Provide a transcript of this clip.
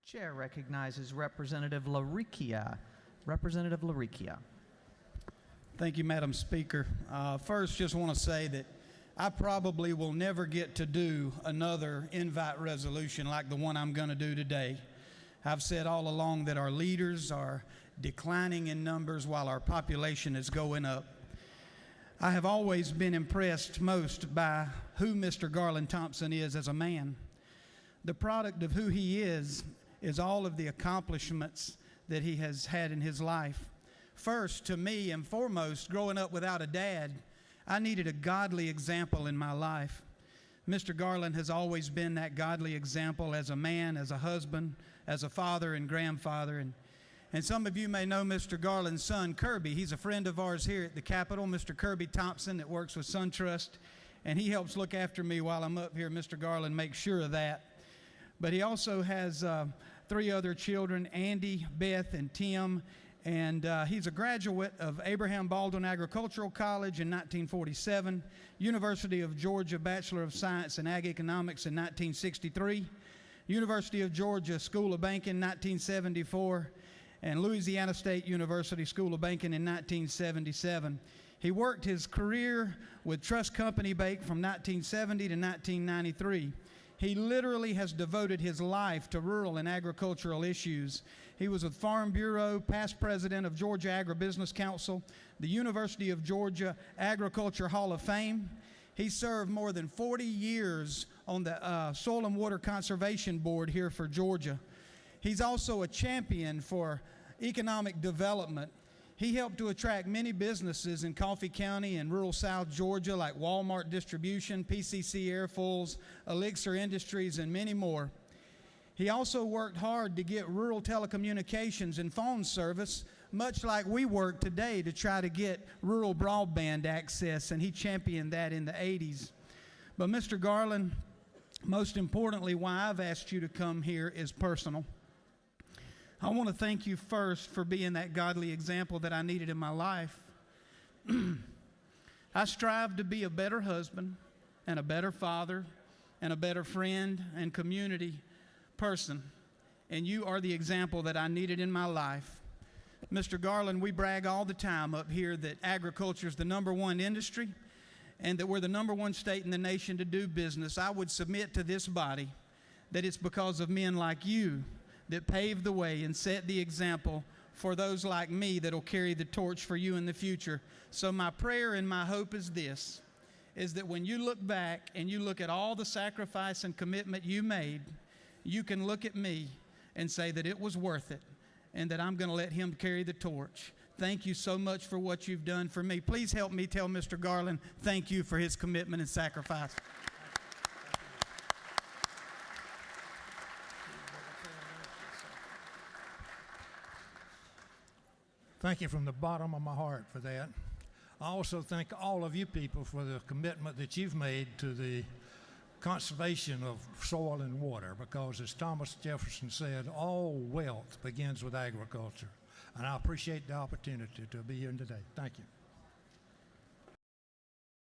Chair recognizes Representative LaRicca. Representative LaRicca. Thank you, Madam Speaker. First, just want to say that I probably will never get to do another invite resolution like the one I'm going to do today. I've said all along that our leaders are declining in numbers while our population is going up. I have always been impressed most by who Mr. Garland Thompson is as a man. The product of who he is all of the accomplishments that he has had in his life. First, to me and foremost, growing up without a dad, I needed a godly example in my life. Mr. Garland has always been that godly example as a man, as a husband, as a father and grandfather. And some of you may know Mr. Garland's son, Kirby. He's a friend of ours here at the Capitol, Mr. Kirby Thompson, that works with SunTrust, and he helps look after me while I'm up here. Mr. Garland makes sure of that. But he also has 3 other children, Andy, Beth, and Tim, and he's a graduate of Abraham Baldwin Agricultural College in 1947, University of Georgia Bachelor of Science in Ag Economics in 1963, University of Georgia School of Banking 1974, and Louisiana State University School of Banking in 1977. He worked his career with Trust Company Bank from 1970 to 1993. He literally has devoted his life to rural and agricultural issues. He was with Farm Bureau, past president of Georgia Agribusiness Council, the University of Georgia Agriculture Hall of Fame. He served more than 40 years on the Soil and Water Conservation Board here for Georgia. He's also a champion for economic development. He helped to attract many businesses in Coffee County and rural South Georgia like Walmart Distribution, PCC Airfoils, Elixir Industries, and many more. He also worked hard to get rural telecommunications and phone service, much like we work today to try to get rural broadband access, and he championed that in the 80s. But Mr. Garland, most importantly, why I've asked you to come here is personal. I want to thank you first for being that godly example that I needed in my life. I strive to be a better husband and a better father and a better friend and community person, and you are the example that I needed in my life. Mr. Garland, we brag all the time up here that agriculture is the #1 industry and that we're the #1 state in the nation to do business. I would submit to this body that it's because of men like you that paved the way and set the example for those like me that will carry the torch for you in the future. So my prayer and my hope is this, is that when you look back and you look at all the sacrifice and commitment you made, you can look at me and say that it was worth it and that I'm going to let him carry the torch. Thank you so much for what you've done for me. Please help me tell Mr. Garland thank you for his commitment and sacrifice. Thank you from the bottom of my heart for that. I also thank all of you people for the commitment that you've made to the conservation of soil and water, because as Thomas Jefferson said, all wealth begins with agriculture. And I appreciate the opportunity to be here today. Thank you.